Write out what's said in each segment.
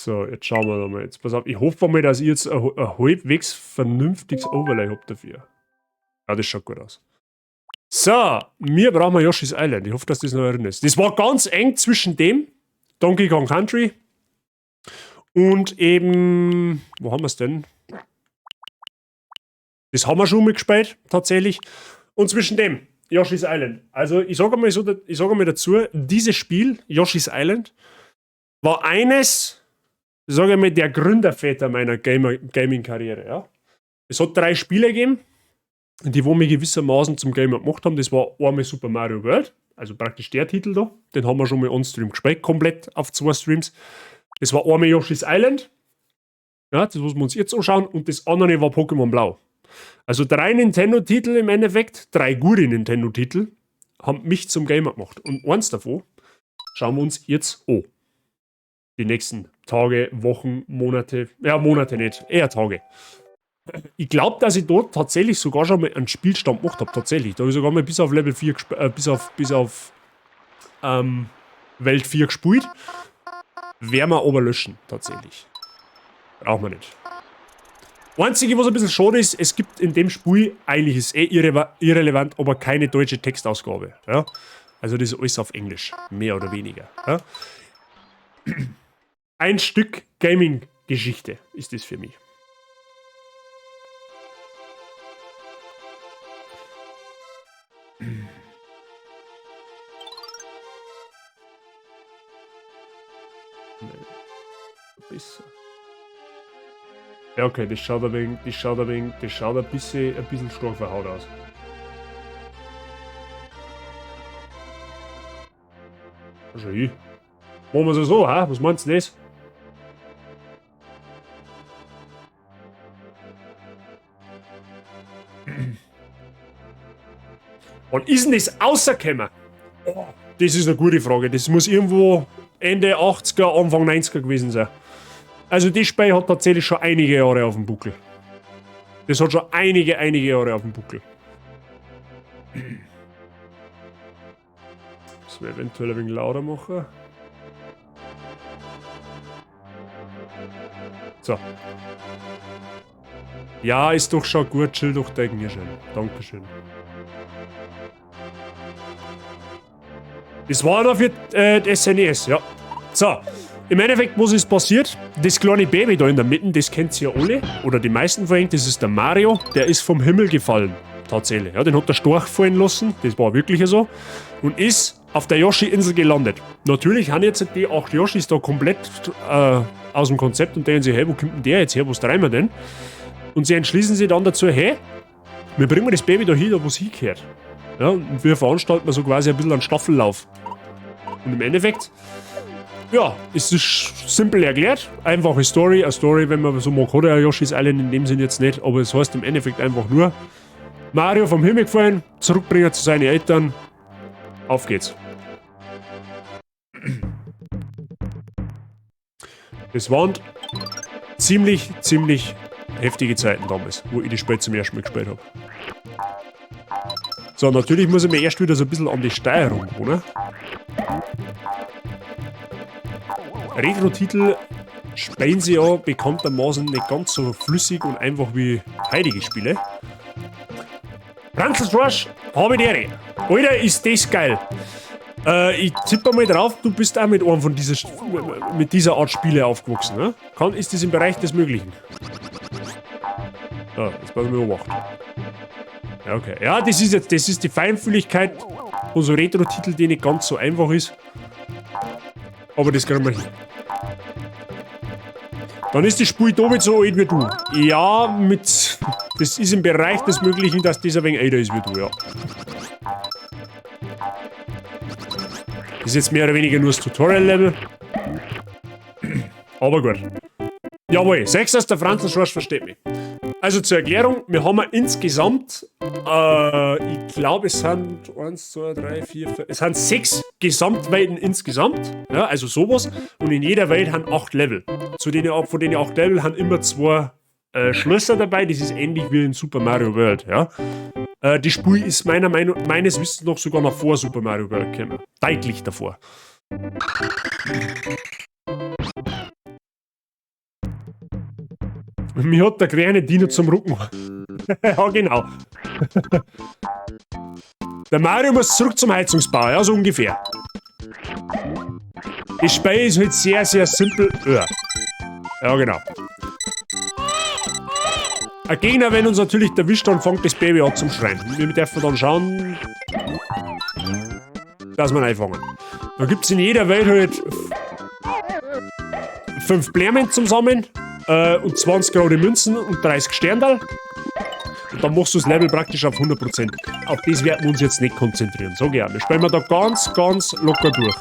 So, jetzt schauen wir mal. Jetzt pass auf, ich hoffe mal, dass ich jetzt ein halbwegs vernünftiges Overlay habe dafür. Ja, das schaut gut aus. So, wir brauchen Yoshi's Island. Ich hoffe, dass das noch erinnerst. Das war ganz eng zwischen dem, Donkey Kong Country, und eben, wo haben wir es denn? Das haben wir schon mitgespielt, tatsächlich. Und zwischen dem, Yoshi's Island. Also, ich sage mal dazu, dieses Spiel, Yoshi's Island, war eines, sage ich mal, der Gründerväter meiner Gaming-Karriere. Ja? Es hat 3 Spiele gegeben, die wo mich gewissermaßen zum Gamer gemacht haben. Das war einmal Super Mario World, also praktisch der Titel da. Den haben wir schon mal on-stream gespielt, komplett auf 2 Streams. Das war einmal Yoshi's Island. Ja, das muss man uns jetzt anschauen. Und das andere war Pokémon Blau. Also 3 Nintendo-Titel im Endeffekt, 3 gute Nintendo-Titel, haben mich zum Gamer gemacht. Und eins davon schauen wir uns jetzt an. Die nächsten Tage, Wochen, Monate, ja Monate nicht, eher Tage. Ich glaube, dass ich dort tatsächlich sogar schon mal einen Spielstand gemacht habe, tatsächlich. Da habe ich sogar mal bis auf Level 4, bis auf Welt 4 gespielt. Werden wir aber löschen, tatsächlich. Brauchen wir nicht. Einzige, was ein bisschen schade ist, es gibt in dem Spiel, eigentlich ist irrelevant, aber keine deutsche Textausgabe. Ja? Also das ist alles auf Englisch, mehr oder weniger. Ja? Ein Stück Gaming-Geschichte ist das für mich. Besser. Ja, okay, das schaut ein bisschen stark verhaut aus. Schön. Machen wir es so, ha? Was meinst du das? Wann ist denn das rausgekommen? Oh, das ist eine gute Frage. Das muss irgendwo Ende 80er, Anfang 90er gewesen sein. Also das Spiel hat tatsächlich schon einige Jahre auf dem Buckel. Das hat schon einige Jahre auf dem Buckel. Das wir eventuell ein wenig lauter machen. So. Ja, ist doch schon gut. Chill doch dein Gehirn. Dankeschön. Das war noch für das SNES, ja. So. Im Endeffekt, was ist passiert? Das kleine Baby da in der Mitte, das kennt ihr ja alle, oder die meisten von euch, das ist der Mario, der ist vom Himmel gefallen. Tatsächlich. Ja, den hat der Storch fallen lassen, das war wirklich so. Und ist auf der Yoshi-Insel gelandet. Natürlich haben jetzt die 8 Yoshis da komplett aus dem Konzept und denken sich, hey, wo kommt denn der jetzt her, was treiben wir denn? Und sie entschließen sich dann dazu, hey, wir bringen das Baby da hin, wo es hingehört. Ja, und wir veranstalten so quasi ein bisschen einen Staffellauf. Und im Endeffekt, ja, ist es simpel erklärt. Einfache Story. Eine Story, wenn man so mag, hat ja Yoshi's Island in dem Sinn jetzt nicht. Aber es heißt im Endeffekt einfach nur, Mario vom Himmel gefallen, zurückbringen zu seinen Eltern. Auf geht's. Das waren ziemlich heftige Zeiten damals, wo ich das Spiel zum ersten Mal gespielt habe. So, natürlich muss ich mir erst wieder so ein bisschen an die Steuerung, oder? Retro-Titel spielen sie ja bekanntermaßen nicht ganz so flüssig und einfach wie heutige Spiele. Francis Rush, habe ich die Ehre. Alter, ist das geil. Ich tippe mal drauf, du bist auch mit einem von dieser Art Spiele aufgewachsen, ne? Ist das im Bereich des Möglichen? Ja, jetzt müssen wir beobachten. Ja, okay. Ja, das ist die Feinfühligkeit von so Retro-Titel, die nicht ganz so einfach ist. Aber das kriegen wir hin. Dann ist das Spiel damit so alt wie du. Ja, das ist im Bereich des Möglichen, dass das ein wenig älter ist wie du, ja. Das ist jetzt mehr oder weniger nur das Tutorial-Level. Aber gut. Jawohl, 6 aus der Franz Schorsch versteht mich. Also zur Erklärung, wir haben insgesamt, ich glaube es sind 1, 2, 3, 4, 5, es sind 6 Gesamtwelten insgesamt, ja, also sowas, und in jeder Welt haben 8 Level. Von denen 8 Level haben immer 2 Schlösser dabei, das ist ähnlich wie in Super Mario World, ja. Das Spiel ist meines Wissens noch sogar noch vor Super Mario World gekommen. Deutlich davor. Mir hat der kleine Dino zum Rücken. Ja, genau. Der Mario muss zurück zum Heizungsbau, ja, so ungefähr. Das Spiel ist halt sehr, sehr simpel. Ja, genau. Ein Gegner, wenn uns natürlich erwischt, dann fängt das Baby an zum Schreien. Wir dürfen dann schauen, dass wir ihn einfangen. Da gibt es in jeder Welt halt 5 Blärmen zum Sammeln und 20 gerade Münzen und 30 Sterndal. Und dann machst du das Level praktisch auf 100%. Auf das werden wir uns jetzt nicht konzentrieren. So gerne. Spielen wir da ganz, ganz locker durch.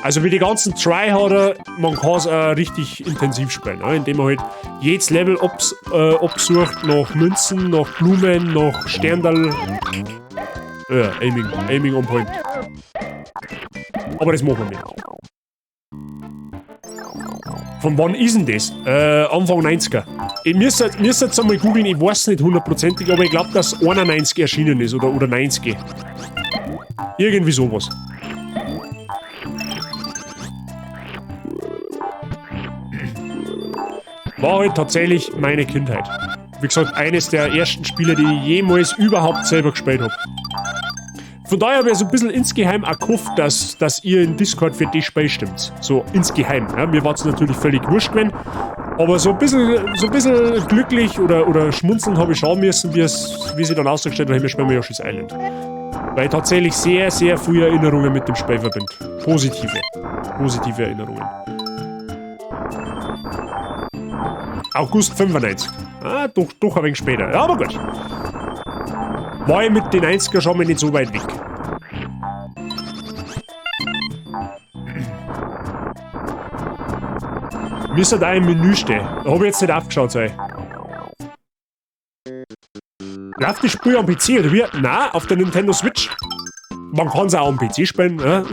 Also wie die ganzen Tryharder, man kann es richtig intensiv spielen, indem man halt jedes Level absucht nach Münzen, nach Blumen, nach Sterndal. Aiming on point. Aber das machen wir nicht. Von wann ist denn das? Anfang 90er. Ich müsste jetzt einmal googeln, ich weiß nicht hundertprozentig, aber ich glaube, dass 91 erschienen ist oder 90. Irgendwie sowas. War halt tatsächlich meine Kindheit. Wie gesagt, eines der ersten Spiele, die ich jemals überhaupt selber gespielt habe. Von daher habe ich so ein bisschen insgeheim auch gehofft, dass ihr in Discord für das Spiel stimmt. So insgeheim. Ja. Mir war es natürlich völlig wurscht, wenn. Aber so ein bisschen glücklich oder schmunzelnd habe ich schauen müssen, wie sie dann ausgestellt hat, wir spielen Yoshi's Island. Weil ich tatsächlich sehr, sehr viele Erinnerungen mit dem Spiel verbinde. Positive Erinnerungen. August 95. Doch ein wenig später. Ja, aber gut. War ich mit den 90er schon mal nicht so weit weg. Müsste da im Menü stehen. Da habe ich jetzt nicht aufgeschaut, sei. Läuft das Spiel am PC oder wie? Nein, auf der Nintendo Switch. Man kann es auch am PC spielen, ja,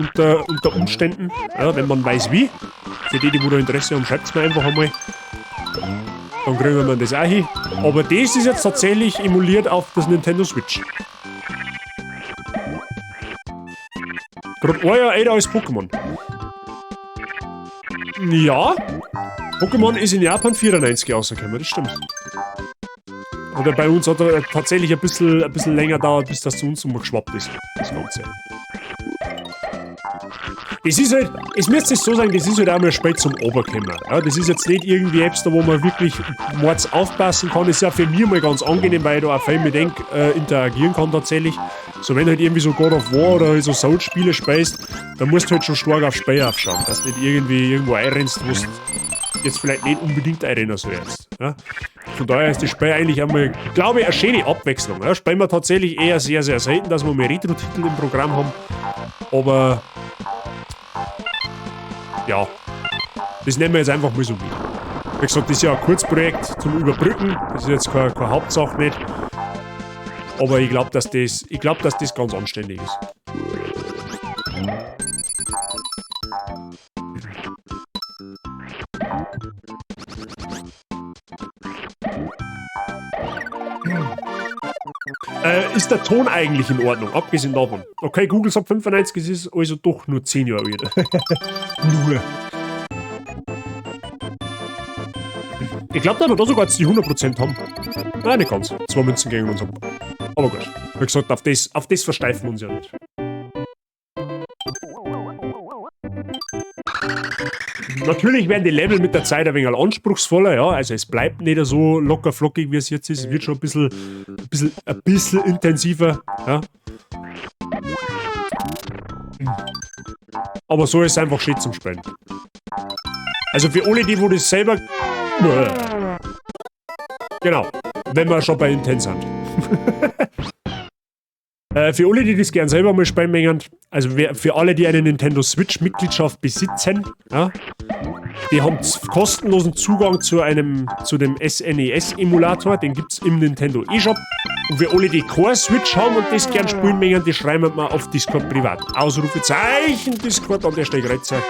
unter Umständen, ja, wenn man weiß wie. Für die da Interesse haben, schreibt es mir einfach einmal. Dann kriegen wir das auch hin. Aber das ist jetzt tatsächlich emuliert auf das Nintendo Switch. Gerade ein Jahr älter als Pokémon. Ja. Pokémon ist in Japan 94 rausgekommen, das stimmt. Oder bei uns hat er tatsächlich ein bisschen länger gedauert, bis das zu uns geschwappt ist. Das Ganze. Das ist halt, es müsste so sagen, das ist halt auch mal spät zum Oberkommen. Ja, das ist jetzt nicht irgendwie etwas, da wo man wirklich mords aufpassen kann. Das ist ja für mich mal ganz angenehm, weil ich da auch viel mit interagieren kann tatsächlich. So wenn du halt irgendwie so God of War oder halt so Soul-Spiele spielst, dann musst du halt schon stark aufs Spiel aufschauen, dass du nicht irgendwie irgendwo einrennst, wo du jetzt vielleicht nicht unbedingt einrennen sollst. Ja? Von daher ist das Spiel eigentlich einmal, glaube ich, eine schöne Abwechslung. Ja? Spielen wir tatsächlich eher sehr, sehr selten, dass wir mal Retro-Titel im Programm haben. Aber ja, das nehmen wir jetzt einfach mal so mit. Wie gesagt, das ist ja ein Kurzprojekt zum Überbrücken. Das ist jetzt keine Hauptsache nicht. Aber ich glaube, dass das ganz anständig ist. Ist der Ton eigentlich in Ordnung, abgesehen davon? Okay, Google sagt 95, es ist also doch nur 10 Jahre wieder. Nur. Ich glaube, dass wir da sogar jetzt die 100% haben. Nein, nicht ganz. 2 Münzen gegen uns ab. Aber gut. Wie gesagt, auf das versteifen wir uns ja nicht. Natürlich werden die Level mit der Zeit ein wenig anspruchsvoller, ja. Also es bleibt nicht so locker flockig, wie es jetzt ist. Es wird schon ein bisschen intensiver, ja. Aber so ist es einfach schön zum Spielen. Also für alle die, wo das selber... Genau, wenn wir schon bei Intense sind. Für alle, die das gern selber mal spielen möchten, also für alle, die eine Nintendo Switch-Mitgliedschaft besitzen, ja, die haben kostenlosen Zugang zu dem SNES-Emulator, den gibt es im Nintendo eShop. Und für alle, die keine Switch haben und das gern spielen möchten, die schreiben wir mal auf Discord privat. Ausrufezeichen Discord an der Stelle Kreuzzeichen.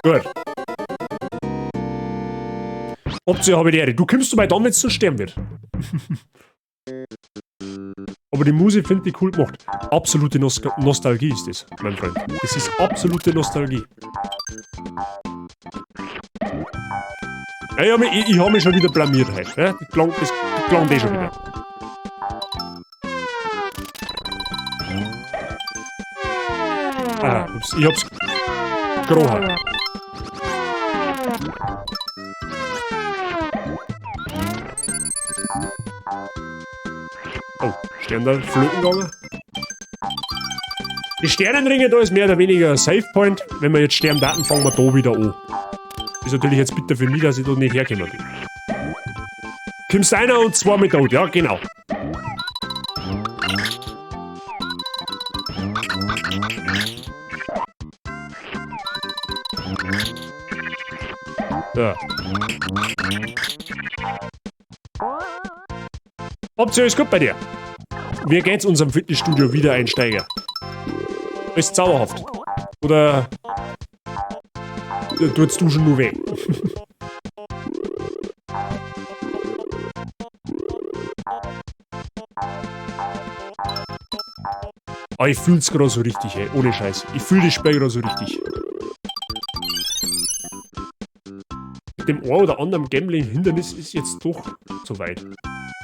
Gut. Option habe ich die Ehre. Du kommst du bei dann, wenn es so sterben wird. Aber die Musik finde ich cool gemacht. Absolute Nostalgie ist das, mein Freund. Das ist absolute Nostalgie. Ja, ich habe mich schon wieder blamiert heute. Ja? Das klang eh schon wieder. Ah, ich hab's gerochen. Oh, Sterne flöten gegangen. Die Sternenringe da ist mehr oder weniger ein Save Point. Wenn wir jetzt sterben, Daten fangen wir da wieder an. Ist natürlich jetzt bitter für mich, dass ich da nicht herkomme. Kommst einer und zwei mit tot, ja genau. Ja. Habt ihr alles gut bei dir? Wie geht's unserem Fitnessstudio Wiedereinsteiger? Ist zauberhaft. Oder tut's du schon nur weh? Aber ich fühl's gerade so richtig, ey. Ohne Scheiß. Ich fühl das Spiel gerade so richtig. Mit dem ein oder anderen Gambling-Hindernis ist jetzt doch zu weit.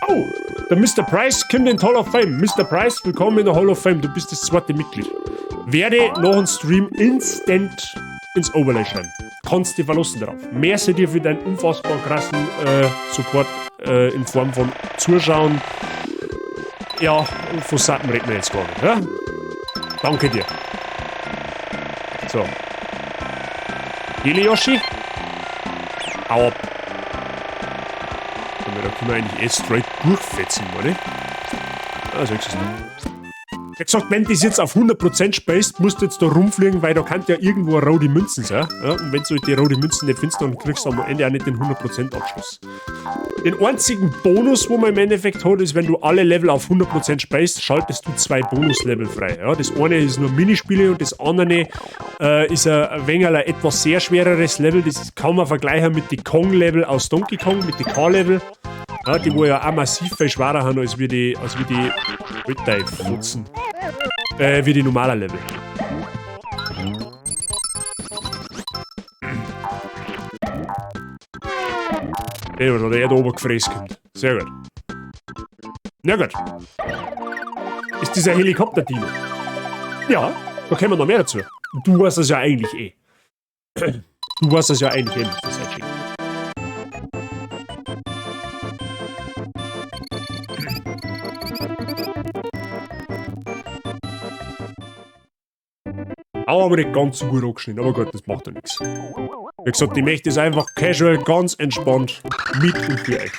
Oh, der Mr. Price kommt in die Hall of Fame. Mr. Price, willkommen in der Hall of Fame. Du bist das zweite Mitglied. Werde nach dem Stream instant ins Overlay schreiben. Kannst dich verlassen darauf. Merci dir für deinen unfassbar krassen Support in Form von Zuschauen. Ja, von Satten reden wir jetzt gar nicht. Ja? Danke dir. So. Yoshi? Hau ab. Da können wir eigentlich eh straight durchfetzen, oder? Also, ich habe gesagt, wenn das jetzt auf 100% spaced, musst du jetzt da rumfliegen, weil da kann ja irgendwo eine rote Münzen sein. Ja? Und wenn du die rote Münzen nicht findest, dann kriegst du am Ende auch nicht den 100% Abschluss. Den einzigen Bonus, wo man im Endeffekt hat, ist, wenn du alle Level auf 100% spaced, schaltest du 2 Bonuslevel frei. Ja? Das eine ist nur Minispiele und das andere ist ein wenig ein etwas sehr schwereres Level. Das kann man vergleichen mit den Kong-Level aus Donkey Kong, mit den K-Level. Ja, die wo ja auch massiv viel schwerer haben als wie die Futzen. Wie die normalen Level. Oder der da oben gefräst kommt. Sehr gut. Na gut. Ist dieser Helikopter-Dino? Ja, da kommen wir noch mehr dazu. Du weißt das ja eigentlich eh. Du weißt das ja eigentlich eh nicht, das ist schick. Aber nicht ganz so gut angeschnitten, aber gut, das macht ja nichts. Wie gesagt, ich möchte es einfach casual, ganz entspannt mit und für euch.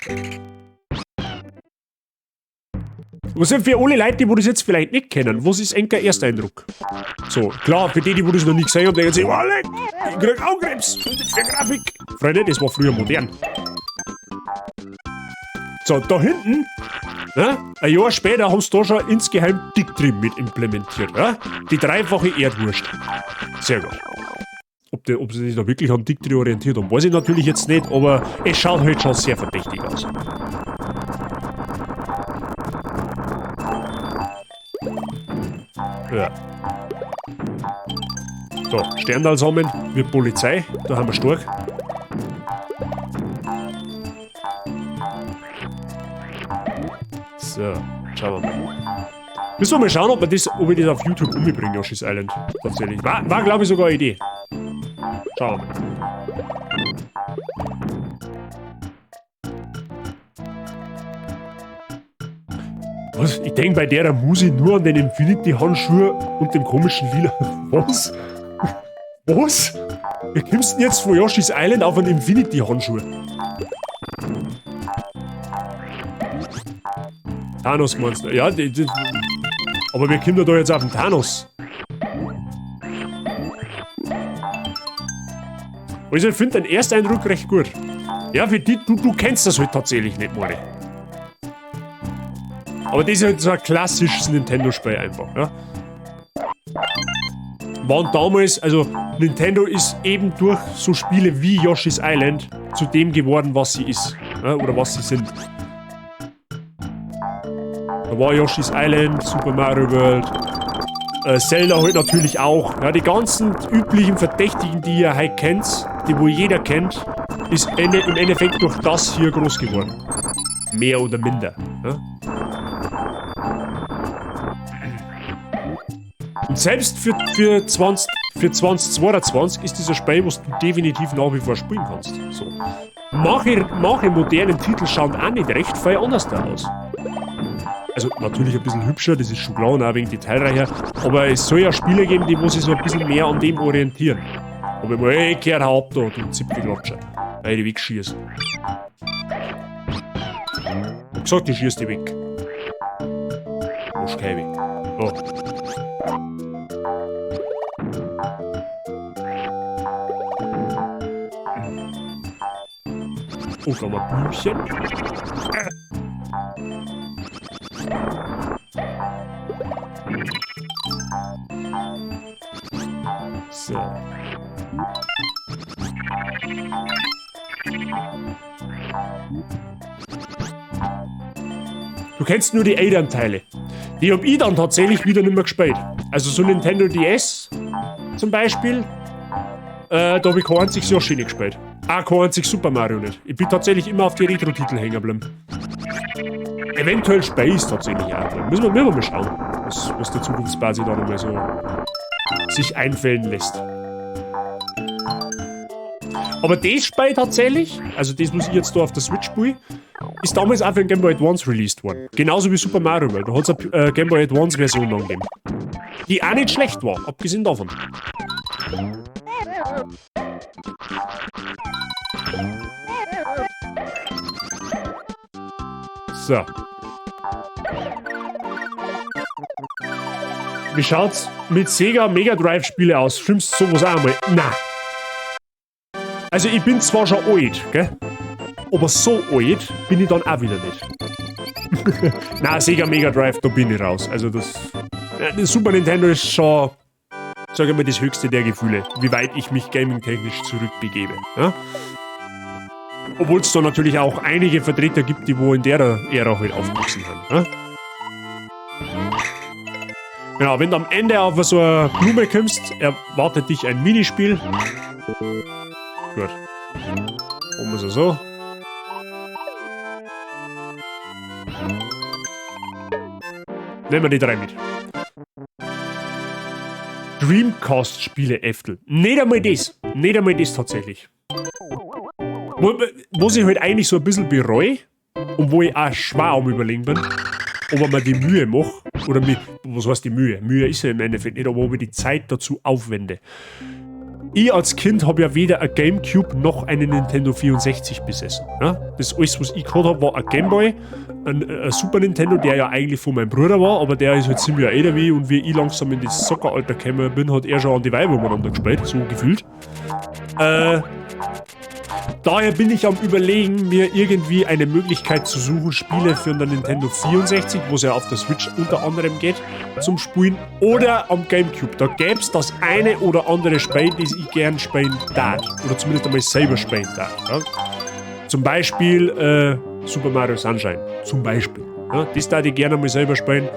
Was sind für alle Leute, die das jetzt vielleicht nicht kennen? Was ist ein Ersteindruck? So, klar, für die das noch nie gesehen haben, denken sich, oh, ich krieg Augenkrebs für Grafik. Freunde, das war früher modern. So, da hinten, ja, ein Jahr später haben sie da schon insgeheim Dicktree mit implementiert. Ja? Die dreifache Erdwurst. Sehr gut. Ob sie sich da wirklich an Dicktree orientiert haben, weiß ich natürlich jetzt nicht, aber es schaut halt schon sehr verdächtig aus. Ja. So, Sterndal sammeln, wird Polizei, da haben wir stark. So, schauen wir mal. Müssen wir mal schauen, ob ich das auf YouTube umbringe, Yoshi's Island. Tatsächlich. War glaube ich, sogar eine Idee. Schauen wir mal. Was? Ich denke bei der Musik nur an den Infinity-Handschuh und dem komischen Lila. Was? Was? Wie kommst du denn jetzt von Yoshi's Island auf einen Infinity-Handschuh? Thanos meinst du? Ja, aber wir kommen da jetzt auf den Thanos. Also ich finde den Ersteindruck recht gut. Ja, für die, du kennst das halt tatsächlich nicht, Mori. Aber das ist halt so ein klassisches Nintendo-Spiel einfach, ja. Waren damals, also Nintendo ist eben durch so Spiele wie Yoshi's Island zu dem geworden, was sie ist. Ja, oder was sie sind. Da war Yoshi's Island, Super Mario World, Zelda halt natürlich auch. Ja, die ganzen üblichen Verdächtigen, die ihr halt kennt, die wohl jeder kennt, ist im Endeffekt durch das hier groß geworden. Mehr oder minder. Ja? Und selbst für 2022 ist dieser Spiel, was du definitiv nach wie vor spielen kannst. So. Manche modernen Titel schauen auch nicht recht viel anders da aus. Also natürlich ein bisschen hübscher, das ist schon klar und auch wegen detailreicher, aber es soll ja Spiele geben, die sich so ein bisschen mehr an dem orientieren. Aber ich mal, gehört ab da, du Zipfelklatscher. Weil ich die wegschießt. Ich hab gesagt, ich schieß die weg. Machst kein weg. So. Und noch mal Blümchen. So. Du kennst nur die Elternteile. Die hab ich dann tatsächlich wieder nicht mehr gespielt. Also so Nintendo DS zum Beispiel, da hab ich kein einziges Yoshi nicht gespielt. Auch kein einziges Super Mario nicht. Ich bin tatsächlich immer auf die Retro-Titel hängen geblieben. Eventuell Space tatsächlich auch. Müssen wir mal schauen, was der Zukunftsbasis da nochmal so sich einfällen lässt. Aber das Spiel tatsächlich, also das, was ich jetzt da auf der Switch spiele, ist damals auch für den Game Boy Advance released worden. Genauso wie Super Mario World. Da hat es eine Game Boy Advance Version angegeben. Die auch nicht schlecht war, abgesehen davon. So. Wie schaut's mit Sega Mega Drive Spiele aus? Stimmt's sowas auch einmal? Nein. Also ich bin zwar schon alt, gell? Aber so alt bin ich dann auch wieder nicht. Nein, Sega Mega Drive, da bin ich raus. Also das Super Nintendo ist schon, sag ich mal, das höchste der Gefühle, wie weit ich mich gaming-technisch zurückbegebe. Ja? Obwohl es da natürlich auch einige Vertreter gibt, die wo in der Ära halt aufgewachsen sind. Ja? Genau, wenn du am Ende auf so eine Blume kommst, erwartet dich ein Minispiel. Gut. Machen wir es so. Nehmen wir die 3 mit. Dreamcast-Spiele, Äftel. Nicht einmal das. Nicht einmal das tatsächlich. Was ich halt eigentlich so ein bisschen bereue und wo ich auch schwer am Überlegen bin, ob ich mir die Mühe mache, oder was heißt die Mühe? Mühe ist ja im Endeffekt nicht, aber ob ich die Zeit dazu aufwende. Ich als Kind habe ja weder ein Gamecube noch einen Nintendo 64 besessen. Ja? Das alles, was ich gehabt habe, war ein Gameboy, ein Super Nintendo, der ja eigentlich von meinem Bruder war, aber der ist halt ziemlich älter wie ich, und wie ich langsam in das Socceralter gekommen bin, hat er schon an die Weiber umeinander gespielt, so gefühlt. Daher bin ich am Überlegen, mir irgendwie eine Möglichkeit zu suchen, Spiele für den Nintendo 64, wo es ja auf der Switch unter anderem geht, zum Spielen, oder am Gamecube. Da gäbe es das eine oder andere Spiel, das ich gern spielen darf. Oder zumindest einmal selber spielen darf. Ja? Zum Beispiel Super Mario Sunshine. Zum Beispiel. Ja? Das darf ich gerne mal selber spielen.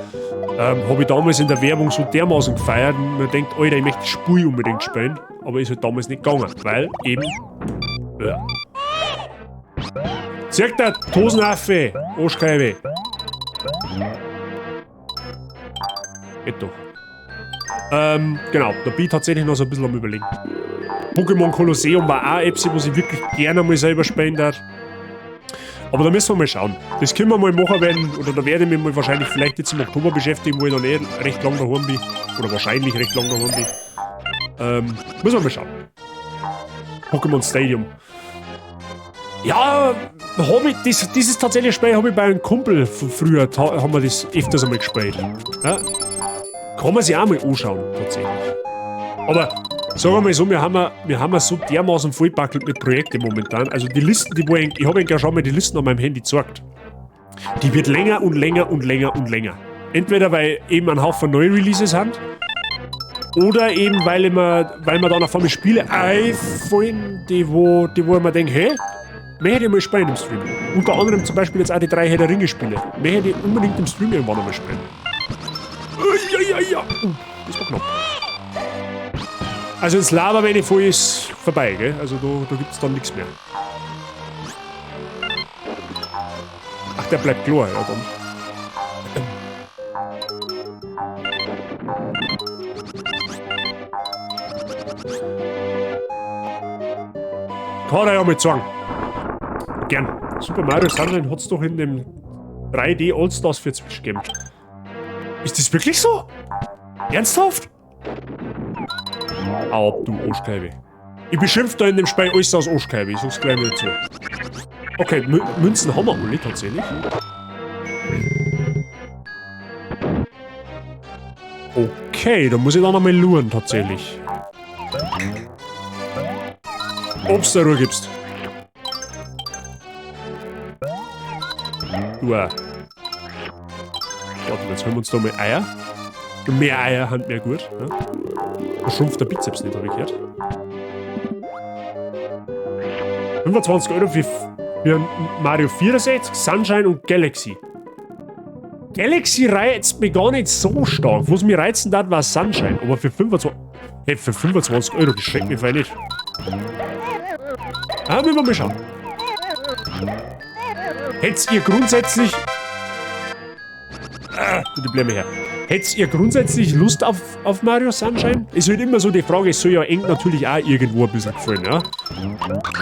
Habe ich damals in der Werbung so dermaßen gefeiert und man denkt, Alter, ich möchte das Spiel unbedingt spielen. Aber ist halt damals nicht gegangen, weil eben... Ja. Zirk der Tosenaffe, Arschkeibe. Geht doch. Genau, da bin ich tatsächlich noch so ein bisschen am Überlegen. Pokémon Colosseum war auch etwas, was ich wirklich gerne mal selber spielen darf. Aber da müssen wir mal schauen. Das können wir mal machen werden, oder da werde ich mich mal wahrscheinlich vielleicht jetzt im Oktober beschäftigen, wo ich dann recht lang daheim bin. Oder wahrscheinlich recht lang daheim bin. Müssen wir mal schauen. Pokémon Stadium. Ja, das ist tatsächlich ein Spiel, habe ich bei einem Kumpel von früher, haben wir das öfters einmal gespielt. Ja? Kann man sich auch mal anschauen, tatsächlich. Aber sagen wir mal so, wir haben so dermaßen vollpackelt mit Projekten momentan. Also die Listen, ich habe ja schon mal die Listen an meinem Handy gezeigt. Die wird länger und länger und länger und länger. Entweder weil eben ein Haufen neue Releases sind, oder eben weil mir dann auf einmal Spiele einfallen, die wo ich mir denke, hey, Mehr hätte ich mal spielen im Stream. Unter anderem zum Beispiel jetzt auch die 3 Herr der Ringe Spiele. Mehr hätte ich unbedingt im Stream irgendwann einmal spielen. Ja. Das war knapp. Also das Lava, wenn ich voll ist, vorbei, gell? Also da gibt's dann nichts mehr. Ach, der bleibt klar, ja dann. Kann er ja mal sagen. Gern. Super Mario Sunshine hat es doch in dem 3D All-Stars für Switch gegeben. Ist das wirklich so? Ernsthaft? Ab, du Arschkeibe. Ich beschimpfe da in dem Spiel alles aus Arschkeibe. Ich sag's gleich mal dazu. Okay, Münzen haben wir alle tatsächlich. Okay, da muss ich dann einmal luren tatsächlich. Ob's da Ruhe gibst. Du auch. Warte, jetzt holen wir uns da mal Eier. Mehr Eier haben mehr gut. Ja? Da schrumpft der Bizeps nicht, habe ich gehört. 25 Euro für Mario 64, Sunshine und Galaxy. Galaxy reizt mich gar nicht so stark. Was mich reizen darf, war Sunshine. Aber für 25... Hey, für 25 Euro, das schreckt mich vielleicht nicht. Ah, müssen wir mal schauen. Hättet ihr grundsätzlich... die Blämme her. Hättet ihr grundsätzlich Lust auf Mario Sunshine? Ist halt immer so die Frage, es soll ja eng natürlich auch irgendwo ein bisschen gefallen, ja?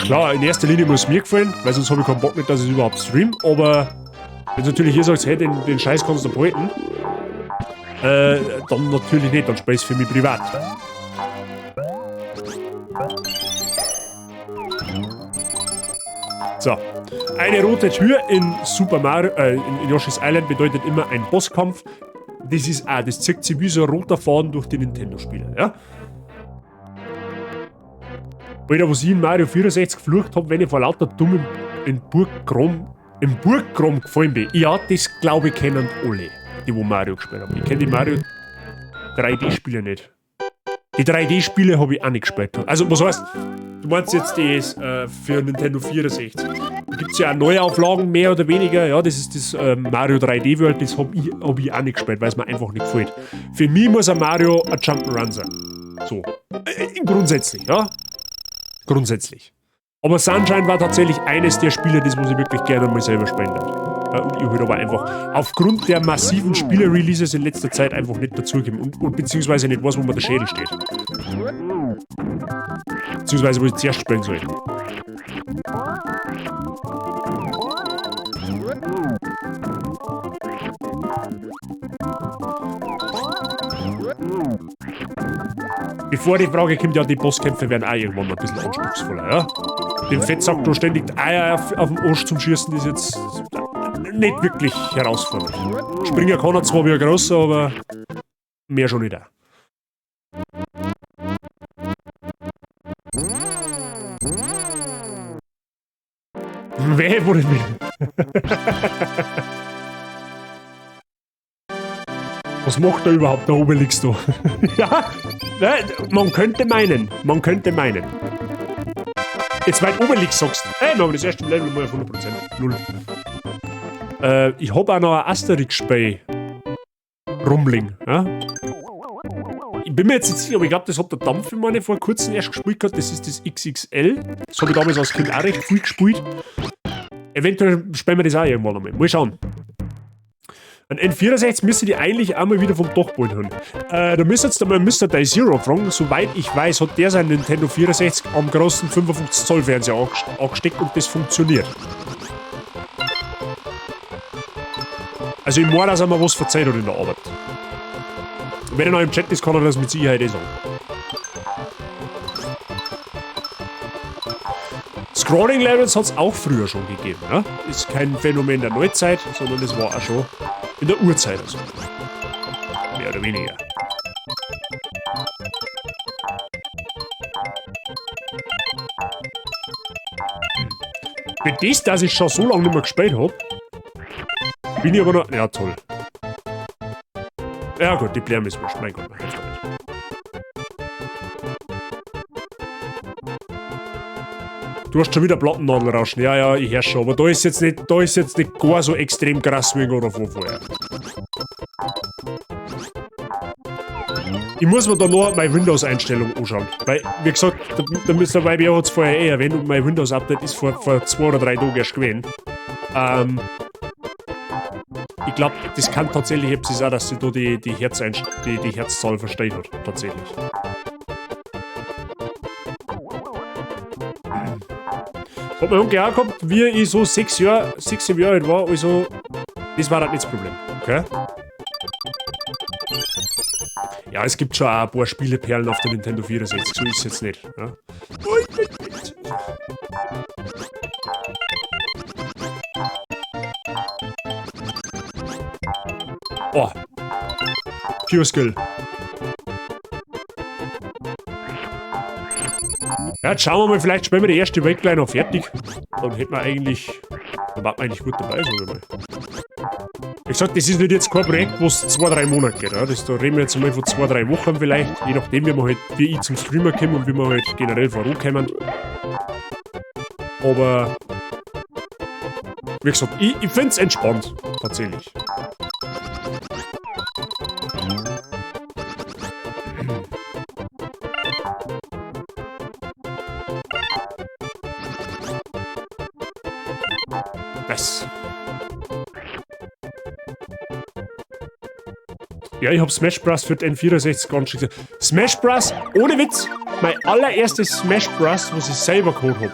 Klar, in erster Linie muss es mir gefallen, weil sonst habe ich keinen Bock nicht, dass ich es überhaupt stream, aber wenn du natürlich hier sagst, hey, den Scheiß kannst du behalten, dann natürlich nicht, dann spielst du für mich privat. So, eine rote Tür in Super Mario, in Yoshi's Island bedeutet immer ein Bosskampf. Das ist auch, das zieht sich wie so ein roter Faden durch die Nintendo-Spiele, ja? Alter, was ich in Mario 64 geflucht habe, wenn ich vor lauter dummem im Burgkram gefallen bin. Ja, das glaube ich kennen alle, die wo Mario gespielt haben. Ich kenne die Mario 3D-Spiele nicht. Die 3D-Spiele habe ich auch nicht gespielt. Also, was heißt, du meinst jetzt das für Nintendo 64. Da gibt es ja auch Neuauflagen, mehr oder weniger. Ja, das ist das Mario 3D World, das habe ich auch nicht gespielt, weil es mir einfach nicht gefällt. Für mich muss ein Mario ein Jump'n'Run sein. So. Grundsätzlich, ja. Grundsätzlich. Aber Sunshine war tatsächlich eines der Spiele, das muss ich wirklich gerne mal selber spielen darf. Und ich würde aber einfach aufgrund der massiven Spiele-Releases in letzter Zeit einfach nicht dazugeben und beziehungsweise nicht weiß, wo mir der Schädel steht. Beziehungsweise wo ich zuerst spielen soll. Bevor die Frage kommt, ja, die Bosskämpfe werden auch irgendwann ein bisschen anspruchsvoller, ja? Den Fettsack da ständig Eier auf dem Arsch zum Schießen ist jetzt nicht wirklich herausfordernd. Springer kann er zwar wie ein Grosser, aber mehr schon nicht auch. Wer wurde mit? Was macht da überhaupt der Obelix da? Ja, man könnte meinen. Jetzt, weil Obelix sagst, hey, wir haben das erste Level mal auf 100%. 0. Ich hab auch noch ein Asterix-Spiel. Rumbling, ja? Ich bin mir jetzt nicht sicher, aber ich glaube, das hat der Dampf, wenn man vor kurzem erst gespielt gehabt. Das ist das XXL. Das habe ich damals als Kind auch recht viel gespielt. Eventuell spielen wir das auch irgendwann einmal. Mal schauen. Ein N64 müsste die eigentlich auch mal wieder vom Dachboden haben. Da müsst ihr jetzt einmal Mr. Die Zero fragen. Soweit ich weiß, hat der sein Nintendo 64 am großen 55 Zoll Fernseher angesteckt und das funktioniert. Also ich meine, dass er mir was verzeiht hat in der Arbeit. Wenn er noch im Chat ist, kann er das mit Sicherheit sagen. Scrolling-Levels hat es auch früher schon gegeben. Ja? Ist kein Phänomen der Neuzeit, sondern das war auch schon in der Urzeit. Also. Mehr oder weniger. Für das, dass ich schon so lange nicht mehr gespielt habe, bin ich aber noch... Ja, toll. Ja gut, die Blären ist wurscht. Mein Gott, mein Gott. Du hast schon wieder Plattennadelrauschen. Ja, ja, ich höre schon. Aber da ist jetzt nicht gar so extrem krass wie God of War vorher. Ich muss mir da noch meine Windows-Einstellung anschauen. Weil, wie gesagt, der Mr. Vibe hat es vorher erwähnt und mein Windows-Update ist vor 2 oder 3 Tagen erst gewesen. Ich glaube, das kann tatsächlich etwas sein, dass sie da die Herzzahl versteht hat. Tatsächlich. Das hat mein Onkel auch gehabt, wie ich so 6, 7 Jahre alt war. Also, das war halt nicht das Problem. Okay? Ja, es gibt schon auch ein paar Spieleperlen auf der Nintendo 64, so ist es jetzt nicht. Ja. Oh. Pure Skill. Ja, jetzt schauen wir mal, vielleicht spielen wir die erste Welt gleich noch fertig. Dann hätten wir eigentlich. Dann warten wir eigentlich gut dabei, sagen wir mal. Wie gesagt, das ist nicht jetzt kein Projekt, wo es 2-3 Monate geht. Ja? Da reden wir jetzt mal von 2-3 Wochen vielleicht, je nachdem, wie ich zum Streamer komme und wie wir halt generell vorankommen. Aber wie gesagt, ich finde es entspannt, tatsächlich. Was? Ja, ich hab Smash Bros. Für den N64 ganz schön. Smash Bros. Ohne Witz, mein allererstes Smash Bros., was ich selber geholt hab,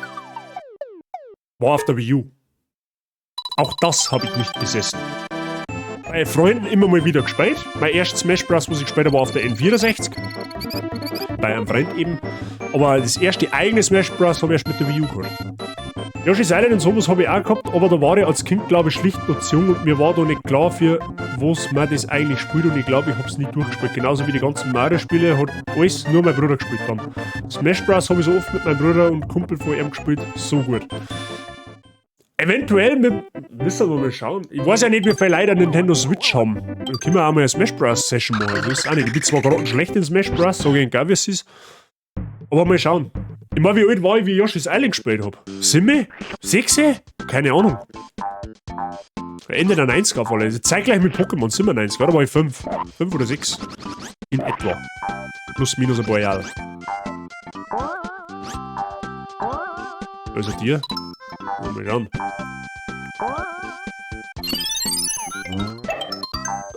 war auf der Wii U. Auch das habe ich nicht besessen. Bei Freunden immer mal wieder gespielt. Mein erstes Smash Bros., was ich gespielt habe, war auf der N64. Bei einem Freund eben. Aber das erste eigene Smash Bros. Habe ich erst mit der Wii U geholt. Yoshi's Island und sowas habe ich auch gehabt, aber da war ich als Kind, glaube ich, schlicht noch zu jung und mir war da nicht klar, für was man das eigentlich spielt und ich glaube, ich habe es nie durchgespielt. Genauso wie die ganzen Mario-Spiele hat alles nur mein Bruder gespielt dann. Smash Bros. Habe ich so oft mit meinem Bruder und Kumpel von ihm gespielt, so gut. Eventuell müssen wir mal schauen. Ich weiß ja nicht, wie viele Leute eine Nintendo Switch haben. Dann können wir auch mal eine Smash Bros. Session machen. Ich weiß auch nicht. Ich bin zwar gerade schlecht in Smash Bros., sage ich gar, wie es ist. Aber mal schauen. Ich meine, wie alt war ich, wie ich Yoshi's Island gespielt habe? 7? 6? Keine Ahnung. Ende der 90er auf alle. Also zeitgleich mit Pokémon sind wir 90, oder war ich 5? 5 oder 6? In etwa. Plus, minus ein paar Jahre. Also dir? Mal schauen.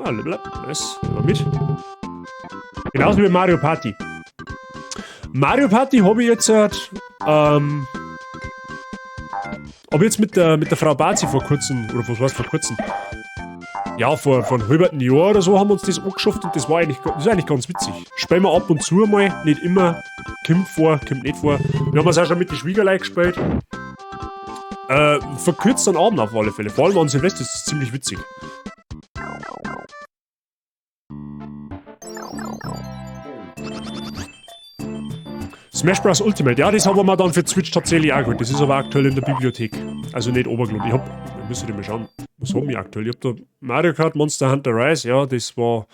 Ah, Level Up. Nice. Mal mit. Genauso wie Mario Party. Mario Party habe ich jetzt mit der Frau Bazi vor kurzem, oder was heißt vor kurzem? Ja, vor einem halben Jahr oder so haben wir uns das angeschafft und das ist eigentlich ganz witzig. Spielen wir ab und zu mal, nicht immer, kommt vor, kommt nicht vor. Wir haben es auch schon mit den Schwiegerleuten gespielt. Verkürzt den Abend auf alle Fälle, vor allem an Silvester ist es ziemlich witzig. Smash Bros. Ultimate, ja, das haben wir dann für Switch tatsächlich auch geholt. Das ist aber aktuell in der Bibliothek. Also nicht Obergrund. Wir müssen mal schauen, was haben wir aktuell? Ich hab da Mario Kart, Monster Hunter Rise, ja, das war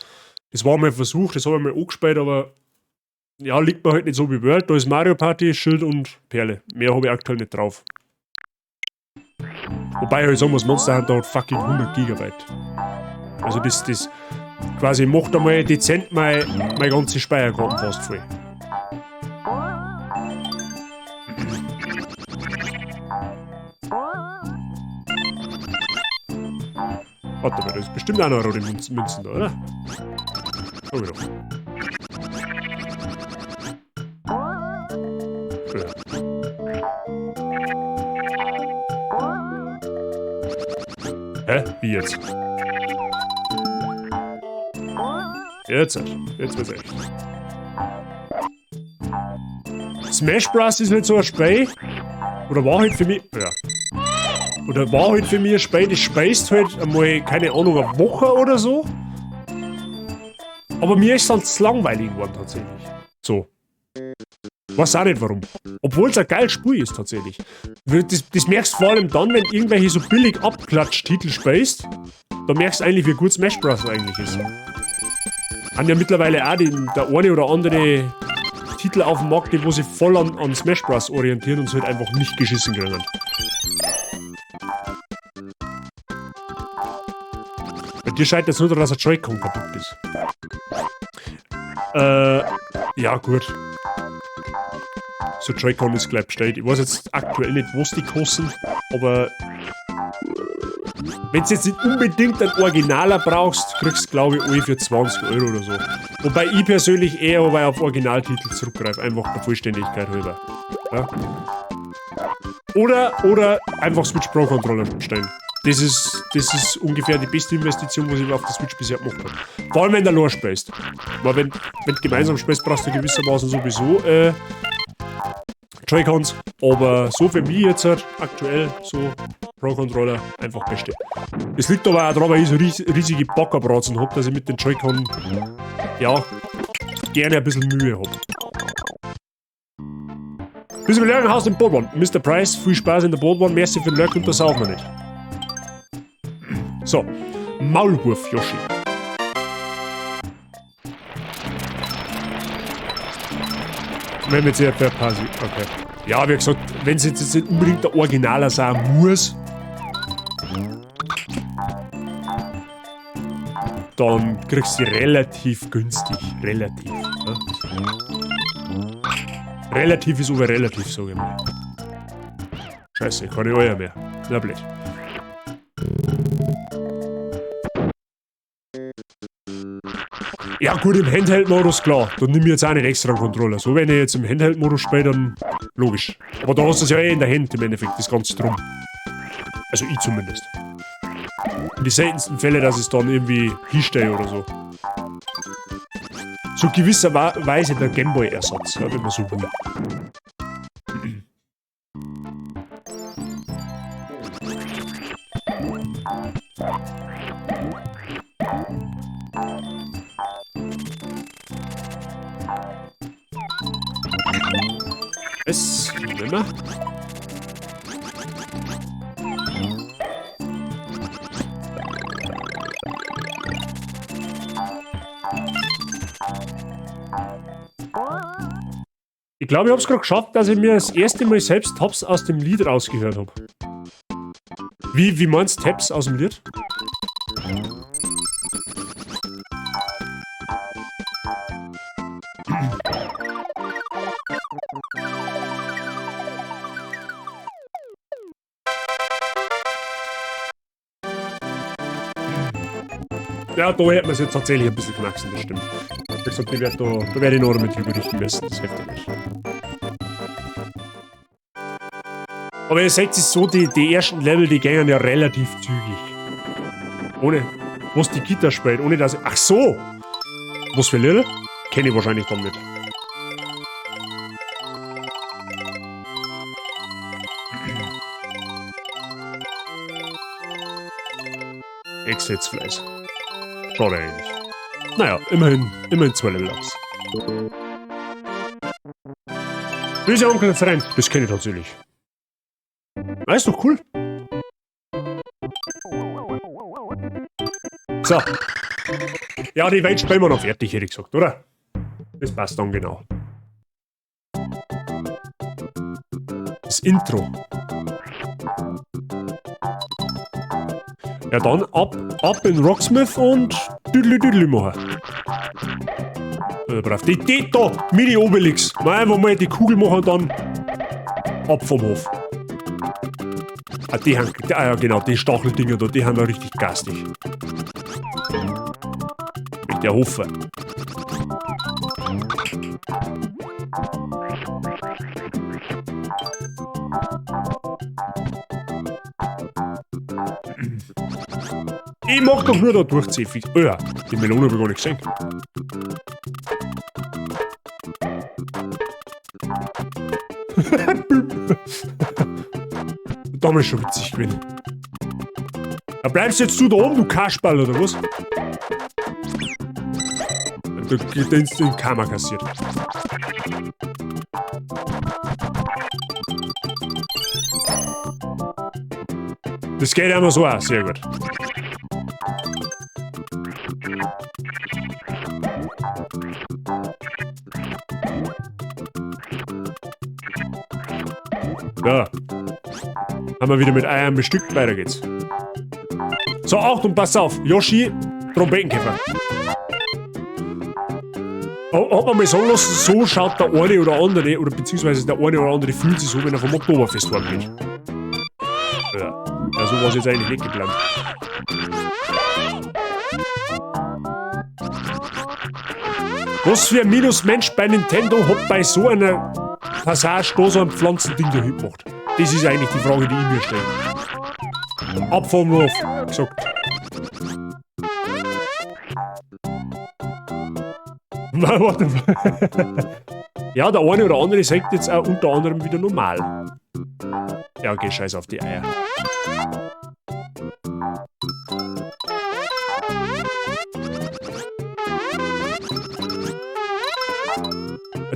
mal ein Versuch, das habe ich mal angespielt, aber ja, liegt mir halt nicht so wie World. Da ist Mario Party, Schild und Perle. Mehr habe ich aktuell nicht drauf. Wobei ich halt sagen muss, Monster Hunter hat fucking 100 GB. Also das quasi macht einmal dezent meine ganze Speicherkarten fast voll. Warte mal, da ist bestimmt auch noch rote Münzen da, oder? Schau wieder. Hä? Wie jetzt? Jetzt wird's echt. Smash Bros. Ist nicht so ein Spiel. Oder war halt für mich. Ja. Oder war halt für mich ein Spiel, das speist halt einmal, keine Ahnung, eine Woche oder so. Aber mir ist es langweilig geworden tatsächlich. So. Weiß auch nicht warum. Obwohl es ein geiles Spiel ist tatsächlich. Das merkst du vor allem dann, wenn irgendwelche so billig Abklatsch-Titel spielst. Da merkst du eigentlich, wie gut Smash Bros. Eigentlich ist. Haben ja mittlerweile auch der eine oder andere Titel auf dem Markt, die wo sich voll an Smash Bros. Orientieren und es halt einfach nicht geschissen kriegen. Bei dir scheint jetzt nur, dass der Joy-Con kaputt ist. Ja, gut. So, Joy-Con ist gleich bestellt. Ich weiß jetzt aktuell nicht, was die kosten, aber wenn du jetzt nicht unbedingt einen Originaler brauchst, kriegst du, glaube ich, alle für 20 € oder so. Wobei ich persönlich eher auf Originaltitel zurückgreife, einfach der Vollständigkeit halber. Ja? Oder einfach Switch Pro Controller bestellen. Das ist ungefähr die beste Investition, was ich auf der Switch bisher gemacht habe. Vor allem, wenn du allein spielst. Weil wenn du gemeinsam spielst, brauchst du gewissermaßen sowieso Joy-Cons. Aber so für mich jetzt halt aktuell so Pro-Controller einfach beste. Es liegt aber auch daran, weil ich so riesige Backerbratzen habe, dass ich mit den Joy-Con ja gerne ein bisschen Mühe habe. Bis wir lernen, Haus im Boardwand. Mr. Price, viel Spaß in der Boardwand. Merci für den Lurk und das saugen wir nicht. So, Maulwurf Yoshi. Wenn wir jetzt hier per Pasi. Okay. Ja, wie gesagt, wenn es jetzt nicht unbedingt der Originaler sein muss, dann kriegst du sie relativ günstig. Relativ. Ja. Relativ ist aber relativ, sage ich mal. Scheiße, kann ich euer mehr. Na blöd. Ja gut, im Handheld-Modus, klar. Dann nimm ich jetzt auch nicht extra einen Controller. So, wenn ich jetzt im Handheld-Modus spiele, dann logisch. Aber da hast du es ja eh in der Hand im Endeffekt, das Ganze drum. Also ich zumindest. In die seltensten Fälle, dass ich es dann irgendwie hinstelle oder so. So gewisserweise der Gameboy-Ersatz, ja, wenn man so will. Es, nehmen wir. Ich glaube, ich habe es gerade geschafft, dass ich mir das erste Mal selbst Tabs aus dem Lied rausgehört habe. Wie meinst du Tabs aus dem Lied? Ja, da hätte man es jetzt tatsächlich ein bisschen knacksen, das stimmt. Ich gesagt, da werde ich noch mit überrichten müssen, das hilft nicht. Aber ihr seht es so, die ersten Level, die gehen ja relativ zügig. Ohne, was die Gitter spielt, ohne dass ich, ach so! Was für Level? Kenne ich wahrscheinlich dann nicht. Exetzfleiß. Schade eigentlich. Naja, immerhin 2 Level-Ups. Böse Onkel Freund, das kenne ich tatsächlich. Ah, ist doch cool. So. Ja, die Welt spielen wir noch fertig, hätte ich gesagt, oder? Das passt dann genau. Das Intro. Ja, dann ab in Rocksmith und Düdli machen. Brav. Die da, Mini Obelix. Mal einfach mal die Kugel machen und dann ab vom Hof. Ah, ja genau, die Stacheldinger da, die haben da richtig gastig. Mit der Hofe. Ich mach doch nur da durchziehen. Oh ja, die Melone habe ich gar nicht gesehen. Da ist schon witzig gewesen. Da bleibst jetzt du da oben, du Kasperl, oder was? Den Karma kassiert. Das geht immer so aus, sehr gut. Ja. Haben wir wieder mit Eiern bestückt, weiter geht's. So, Achtung, pass auf. Yoshi, Trompetenkäfer. Hat man mal sagen lassen, so schaut der eine oder andere, oder beziehungsweise der eine oder andere fühlt sich so, wenn er vom Oktoberfest heimgeht. Ja, also war es jetzt eigentlich nicht geplant. Was für ein Minusmensch bei Nintendo hat bei so einer Passage da so ein Pflanzending da gemacht? Das ist eigentlich die Frage, die ich mir stelle. Abfahren wir auf, gesagt. Warte mal. Ja, der eine oder andere sagt jetzt auch unter anderem wieder normal. Ja, okay, scheiß auf die Eier.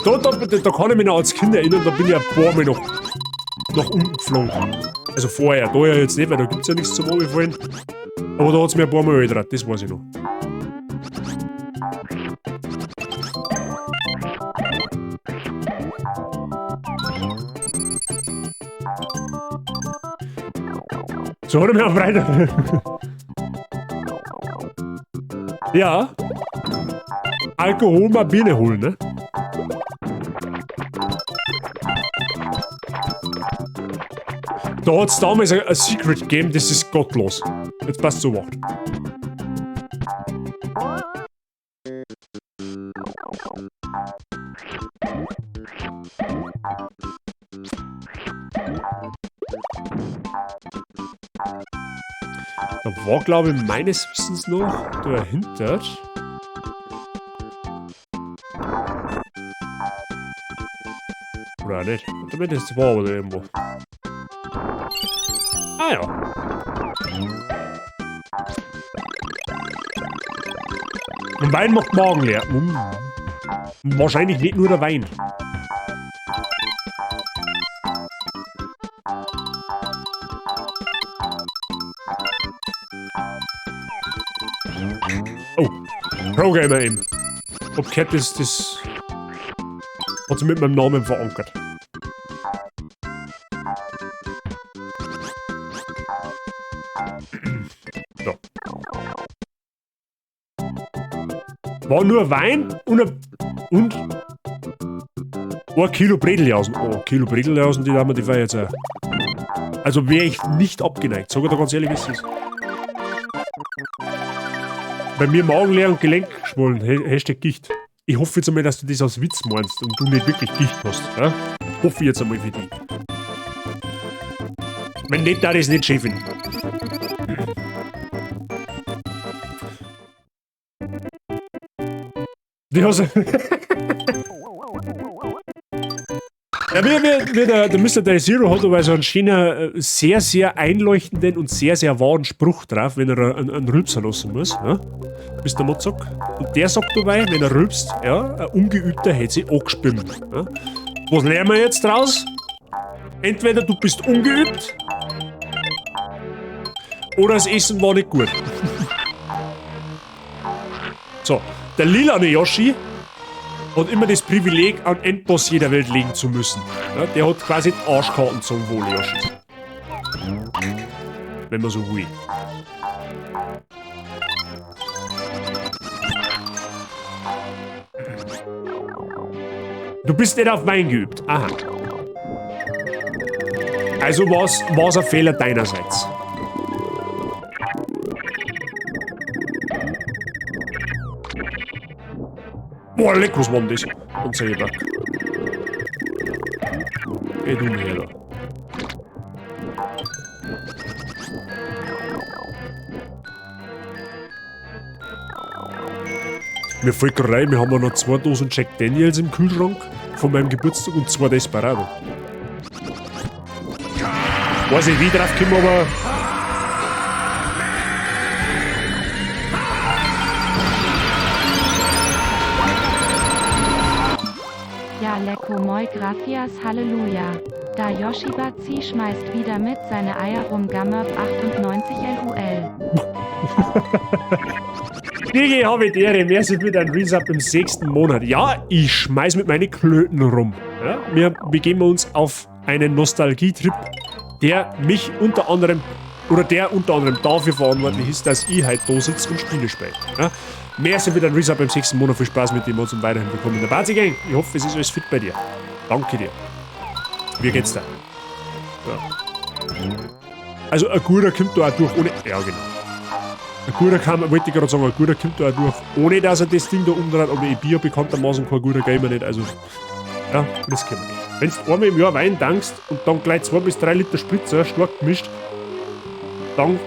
Da kann ich mich noch als Kind erinnern, da bin ich ein paar Mal nach unten geflogen. Also vorher, da ja jetzt nicht, weil da gibt es ja nichts zum Runterfallen. Aber da hat es mir ein paar Mal angedreht, das weiß ich noch. So hat er mir auch weiter. Ja. Alkohol mal Biene holen, ne? Da hat es damals ein Secret gegeben, das ist gottlos. Jetzt passt so wach. Da war, glaube ich, meines Wissens noch dahinter. Oder nicht? Das war aber irgendwo. Ah ja. Und Wein macht Magen leer. Wahrscheinlich nicht nur der Wein. Oh, Pro-Gamer eben. Ob Cat das hat sie mit meinem Namen verankert. So. War nur Wein und ein Kilo Bredeljausen. Oh, ein Kilo Bredeljausen, die haben wir die Feier jetzt auch. Also wäre ich nicht abgeneigt. Sag ich dir ganz ehrlich, wie es ist. Bei mir Magen leer und Gelenk geschwollen. Hashtag Gicht. Ich hoffe jetzt einmal, dass du das aus Witz meinst und du nicht wirklich Gicht hast. Ja? Hoffe ich jetzt einmal für dich. Wenn nicht, da ist nicht Chefin. Die hast ja, wie der Mr. Day Zero hat aber so einen schönen, sehr, sehr einleuchtenden und sehr, sehr wahren Spruch drauf, wenn er einen Rülpser lassen muss. Ja? Mr. Motzok. Und der sagt dabei, wenn er rülpst, ja, ein Ungeübter hätte sich angespimmt. Ja? Was lernen wir jetzt draus? Entweder du bist ungeübt oder das Essen war nicht gut. So, der lilane Yoshi hat immer das Privileg, an Endboss jeder Welt legen zu müssen. Ja, der hat quasi die Arschkarten zum Wohl Yoshis. Wenn man so will. Du bist nicht auf Wein geübt. Aha. Also war's ein Fehler deinerseits. Boah, leck, was war denn das? Und selber. Geh du mir da. Mir fällt gerade rein, wir haben ja noch 2 Dosen Jack Daniels im Kühlschrank von meinem Geburtstag und 2 Desperado. Weiß nicht, wie ich drauf komme, aber... Ja, lecko moi gracias, Halleluja. Da Yoshi Bazi schmeißt wieder mit seine Eier rum, Gammerb 98 LUL. Digi, habe ich die Ehre, merci für deinen Resub im 6. Monat. Ja, ich schmeiß mit meinen Klöten rum. Ja, wir begeben uns auf einen Nostalgietrip, der mich unter anderem dafür verantwortlich ist, dass ich halt da sitze und Spiele spiele. Ja? Merci für deinen Resub im 6. Monat. Viel Spaß mit dem und zum weiterhin willkommen in der Party Gang. Ich hoffe, es ist alles fit bei dir. Danke dir. Wie geht's da? Ja. Also, ein guter kommt da auch durch ohne. Ja, genau. Ein guter wollte ich gerade sagen, ein guter kommt da auch durch, ohne dass er das Ding da umdreht, aber ich bin ja bekanntermaßen kein guter Gamer nicht, also. Ja, das können wir nicht. Wenn du einmal im Jahr Wein dankst und dann gleich 2 bis 3 Liter Spritzer stark gemischt, dann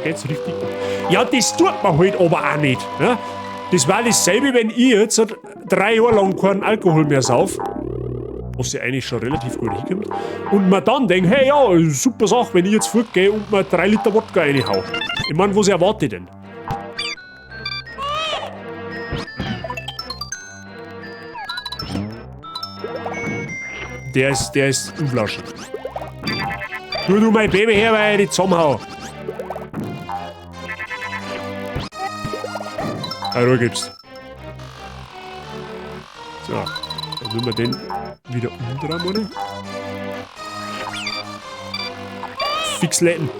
geht's richtig gut. Ja, das tut man halt aber auch nicht. Ja? Das war dasselbe, wenn ich jetzt 3 Jahre lang keinen Alkohol mehr sauf, was ja eigentlich schon relativ gut hinkommt, und man dann denkt, hey ja, super Sache, wenn ich jetzt fortgehe und mir 3 Liter Wodka reinhau. Ich meine, was erwarte ich denn? Der ist unflauschig. Du mein Baby her, weil ich dich zusammenhau. Ruhe gibst. So, dann müssen wir den wieder umdrehen, oder? Fix leiten.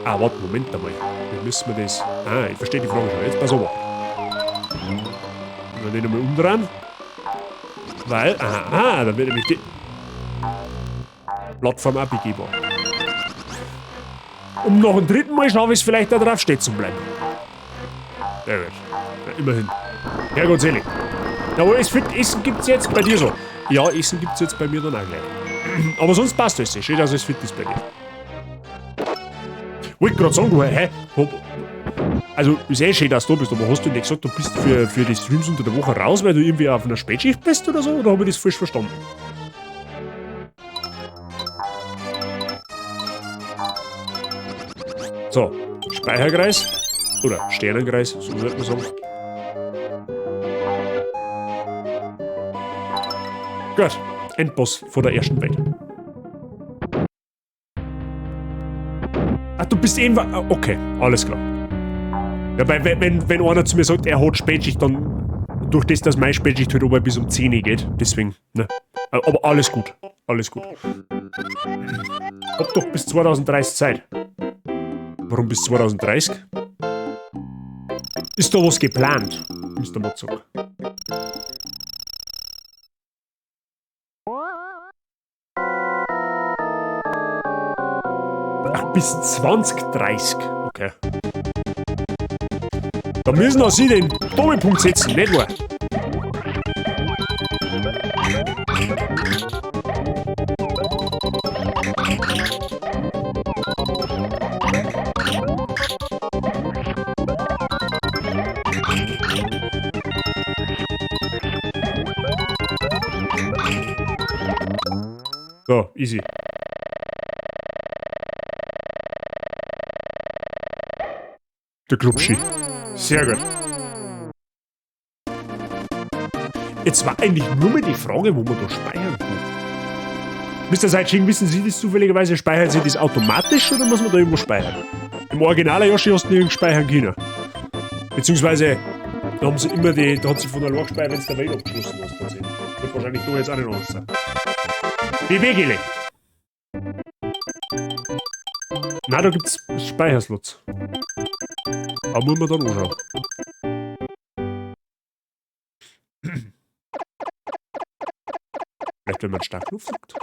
Ah, warte, Moment einmal. Wie müssen wir das? Ah, ich verstehe die Frage schon. Jetzt pass auf. Dann den einmal umdrehen. Weil, aha, dann wird nämlich die Plattform auch begehbar. Um noch ein dritten Mal schaffe ich es vielleicht da drauf stehen zu bleiben. Sehr gut. Ja, immerhin. Ja, Gott selig. Jawohl, Essen gibt's jetzt bei dir so. Ja, Essen gibt's jetzt bei mir dann auch gleich. Aber sonst passt das. Schön, dass es fit ist bei dir. Wollte gerade sagen, du, hä? Also, ist eh schön, dass du da bist, aber hast du nicht gesagt, du bist für die Streams unter der Woche raus, weil du irgendwie auf einer Spätschicht bist oder so? Oder habe ich das falsch verstanden? So, Speicherkreis. Oder Sternenkreis, so würde man sagen. Gut, Endboss vor der ersten Welt. Ach, du bist eben... Okay, alles klar. Ja, weil wenn einer zu mir sagt, er hat Spätschicht, dann... Durch das, dass meine Spätschicht halt aber bis um 10 Uhr geht, deswegen, ne. Aber alles gut, alles gut. Hab doch bis 2030 Zeit. Warum bis 2030? Ist da was geplant, Mr. Motzog? Ach, bis 2030. Okay. Da müssen auch Sie den Doppelpunkt setzen, nicht wahr? So, easy. Der Clubschi. Sehr gut. Jetzt war eigentlich nur mal die Frage, wo man da speichern kann. Mr. Seitsching, wissen Sie das zufälligerweise? Speichern Sie das automatisch oder muss man da irgendwo speichern? Im Original Yoshi hast du nirgends speichern können. Beziehungsweise, da haben sie immer da hat sie von der Log gespeichert, wenn es der Welt abgeschlossen hast. Tatsächlich. Wird wahrscheinlich da jetzt auch nicht anders sein. Bewegele. Na, da gibt's Speicherslots. Aber muss man dann anschauen. Vielleicht, wenn man stark Luft drückt.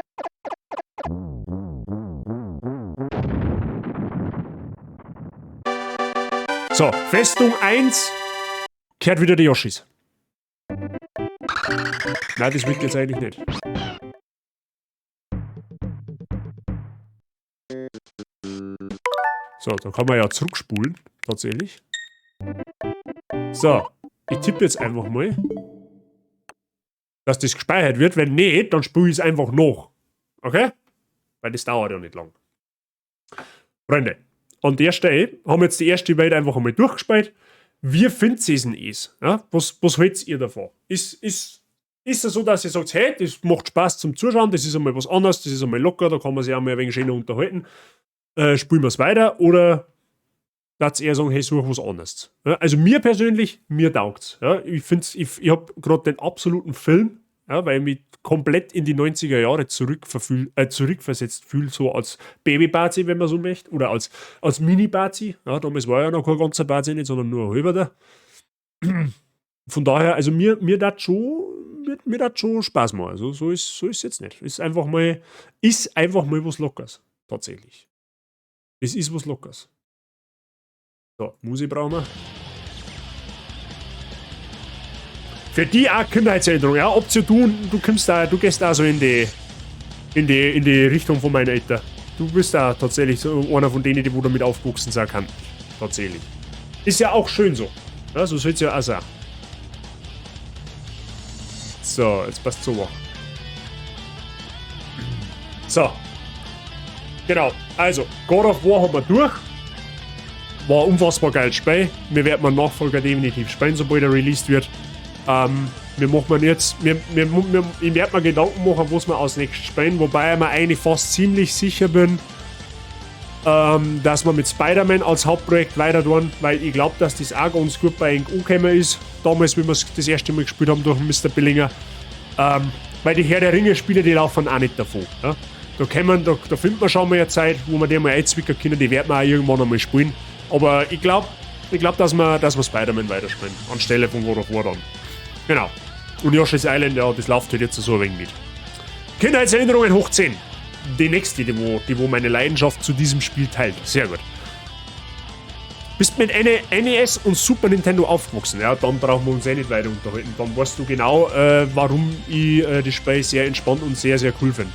So, Festung 1 kehrt wieder die Yoshis. Nein, das will jetzt eigentlich nicht. So, da kann man ja zurückspulen, tatsächlich. So, ich tippe jetzt einfach mal, dass das gespeichert wird. Wenn nicht, dann spule ich es einfach nach. Okay? Weil das dauert ja nicht lang. Freunde, an der Stelle haben wir jetzt die erste Welt einfach einmal durchgespielt. Wie findet ihr es? Ja? Was haltet ihr davon? Ist es so, dass ihr sagt, hey, das macht Spaß zum Zuschauen, das ist einmal was anderes, das ist einmal locker, da kann man sich auch mal ein wenig schöner unterhalten. Spielen wir es weiter oder darf eher sagen, hey, such was anderes. Ja, also mir persönlich, mir taugt's. Ja, ich habe gerade den absoluten Film, ja, weil ich mich komplett in die 90er Jahre zurückversetzt fühle, so als Baby-Bazi, wenn man so möchte, oder als Mini-Bazi. Ja, damals war ja noch kein ganzer Bazi nicht, sondern nur ein halber. Von daher, also mir das schon Spaß machen. Also so ist es jetzt nicht. Ist einfach mal was Lockeres. Tatsächlich. Es ist was Lockeres. So, Musik brauchen wir. Für die auch Kindheitserinnerung, ja, ob du gehst da so in die Richtung von meinen Eltern. Du bist da tatsächlich so einer von denen, die wo damit aufgewachsen sein kann. Tatsächlich. Ist ja auch schön so. Ja, so soll es ja auch sein. So, jetzt passt so. So. Genau, also, God of War haben wir durch. War ein unfassbar geiles Spiel. Wir werden einen Nachfolger definitiv spielen, sobald er released wird. Ich werde mir Gedanken machen, was wir als nächstes spielen, wobei ich mir eigentlich fast ziemlich sicher bin, dass wir mit Spider-Man als Hauptprojekt weiter tun, weil ich glaube, dass das auch ganz gut bei Eng angekommen ist. Damals, wie wir es das erste Mal gespielt haben durch Mr. Billinger. Weil die Herr der Ringe-Spiele, die laufen auch nicht davon. Ja? Da findet man schon mal eine Zeit, wo wir die mal einzwicken können, die werden wir auch irgendwann einmal spielen. Aber ich glaube, dass wir Spider-Man weiterspielen, anstelle von God of War dann. Genau. Und Yoshi's Island, ja, das läuft halt jetzt so ein wenig mit. Kindheitserinnerungen hoch 10. Die nächste, die wo meine Leidenschaft zu diesem Spiel teilt. Sehr gut. Bist mit NES und Super Nintendo aufgewachsen, ja, dann brauchen wir uns nicht weiter unterhalten. Dann weißt du genau, warum ich das Spiel sehr entspannt und sehr, sehr cool finde.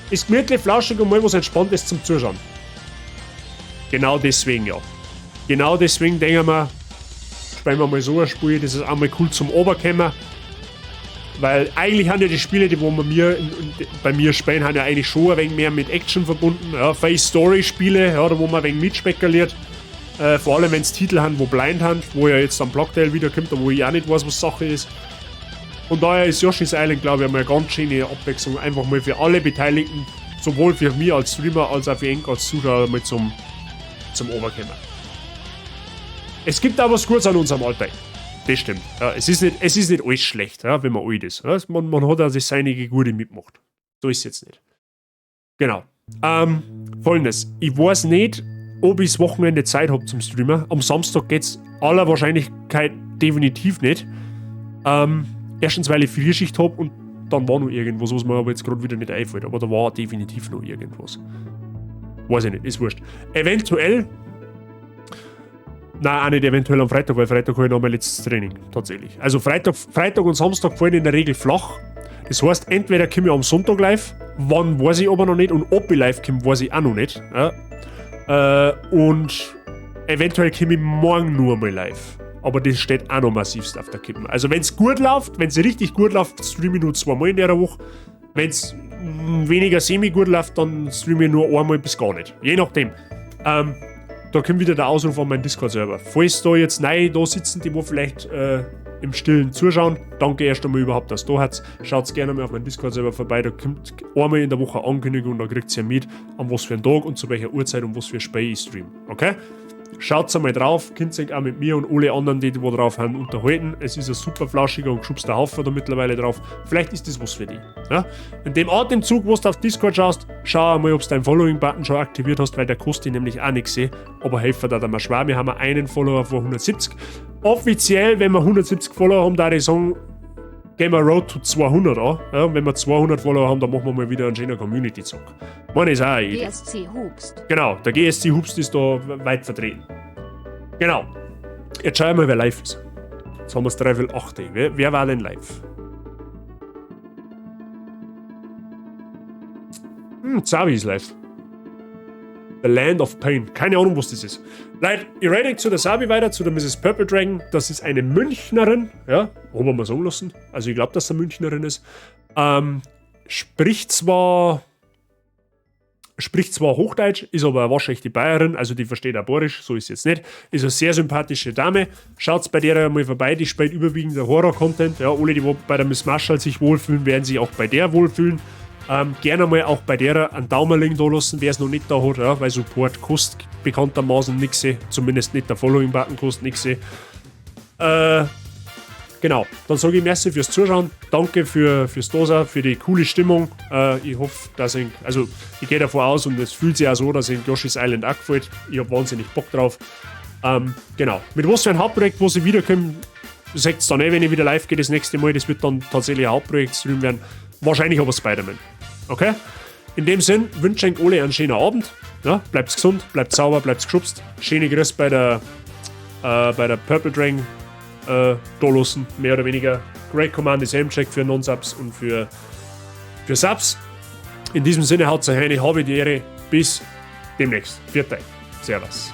Ist gemütlich, flauschig und mal was Entspanntes zum Zuschauen. Genau deswegen, ja. Genau deswegen denken wir, spielen wir mal so ein Spiel, das ist einmal cool zum Oberkämmer. Weil eigentlich haben ja die Spiele, die wo bei mir spielen, haben ja eigentlich schon ein wenig mehr mit Action verbunden. Ja, Face-Story-Spiele, ja, da wo man ein wenig mitspekuliert. Vor allem, wenn es Titel haben, wo Blind haben, wo ja jetzt am Blockteil wiederkommt, wo ich auch nicht weiß, was Sache ist. Und daher ist Yoshi's Island, glaube ich, eine ganz schöne Abwechslung. Einfach mal für alle Beteiligten, sowohl für mich als Streamer, als auch für Eng als Zuschauer, mal zum Oberkämmer. Es gibt auch was Gutes an unserem Alltag. Das stimmt. Ja, es ist nicht alles schlecht, ja, wenn man alt ist. Ja, man hat auch das seinige Gute mitgemacht. So ist es jetzt nicht. Genau. Folgendes. Ich weiß nicht, ob ich das Wochenende Zeit habe zum Streamen. Am Samstag geht es aller Wahrscheinlichkeit definitiv nicht. Erstens, weil ich Frühschicht habe und dann war noch irgendwas, was mir aber jetzt gerade wieder nicht einfällt. Aber da war definitiv noch irgendwas. Weiß ich nicht, ist wurscht. Eventuell. Nein, auch nicht eventuell am Freitag, weil Freitag habe ich noch mein letztes Training. Tatsächlich. Also Freitag und Samstag fallen in der Regel flach. Das heißt, entweder komme ich am Sonntag live, wann weiß ich aber noch nicht, und ob ich live komme, weiß ich auch noch nicht. Ja. Und eventuell komme ich morgen nur mal live. Aber das steht auch noch massivst auf der Kippe. Also wenn es gut läuft, wenn es richtig gut läuft, streame ich nur 2 Mal in der Woche. Wenn es weniger semi-gut läuft, dann streame ich nur einmal bis gar nicht. Je nachdem. Da kommt wieder der Ausruf an meinen Discord-Server. Falls da jetzt neu da sitzen, die wo vielleicht im Stillen zuschauen, danke erst einmal überhaupt, dass du hat's. Schaut gerne mal auf meinen Discord-Server vorbei. Da kommt einmal in der Woche Ankündigung und da kriegt ihr mit, an was für einen Tag und zu welcher Uhrzeit und was für ein Spiel ich stream. Okay? Schaut's einmal drauf, könnt ihr euch auch mit mir und alle anderen, die wo drauf haben, unterhalten. Es ist ein super flauschiger und geschubster Haufen da mittlerweile drauf. Vielleicht ist das was für dich. Ja? In dem Atemzug, wo du auf Discord schaust, schau einmal, ob du deinen Following-Button schon aktiviert hast, weil der kostet nämlich auch nichts. Aber helfen da mal schwer. Wir haben einen Follower von 170. Offiziell, wenn wir 170 Follower haben, da ich sagen, gehen wir Road to 200 an. Ja, wenn wir 200 Follower haben, dann machen wir mal wieder einen schönen Community-Zock. Meine ist auch eine Idee. GSC Hubst. Genau, der GSC Hubst ist da weit vertreten. Genau. Jetzt schauen wir mal, wer live ist. Jetzt haben wir das 3,8. Wer war denn live? Zavi ist live. The Land of Pain. Keine Ahnung, was das ist. Leute, ich rede zu der Sabi weiter, zu der Mrs. Purple Dragon. Das ist eine Münchnerin. Ja, haben wir mal sagen lassen. Also ich glaube, dass sie eine Münchnerin ist. Spricht zwar Hochdeutsch, ist aber eine waschechte Bayerin, also die versteht auch Bayerisch, so ist es jetzt nicht. Ist eine sehr sympathische Dame. Schaut bei der mal vorbei, die spielt überwiegend Horror-Content. Ja, alle, die bei der Miss Marshall sich wohlfühlen, werden sich auch bei der wohlfühlen. Gerne mal auch bei der einen Daumen da lassen, wer es noch nicht da hat, ja, weil Support kostet bekanntermaßen nichts sehe. Zumindest nicht der Following-Button kostet nichts sehe. Genau, dann sage ich merci fürs Zuschauen. Danke fürs Dasein, für die coole Stimmung. Ich hoffe, dass ich gehe davon aus und es fühlt sich auch so, dass Ihnen Yoshi's Island auch gefällt. Ich habe wahnsinnig Bock drauf. Genau, mit was für ein Hauptprojekt, wo Sie wiederkommen, seht ihr dann wenn ich wieder live gehe das nächste Mal. Das wird dann tatsächlich ein Hauptprojekt-Stream werden. Wahrscheinlich aber Spider-Man. Okay? In dem Sinn wünsche ich euch alle einen schönen Abend. Ja, bleibt gesund, bleibt sauber, bleibt geschubst. Schöne Grüße bei der Purple Dragon da lassen, mehr oder weniger. Great Command ist check für Non-Subs und für Subs. In diesem Sinne haut es rein, habe die Ehre. Bis demnächst. Viert euch. Servus.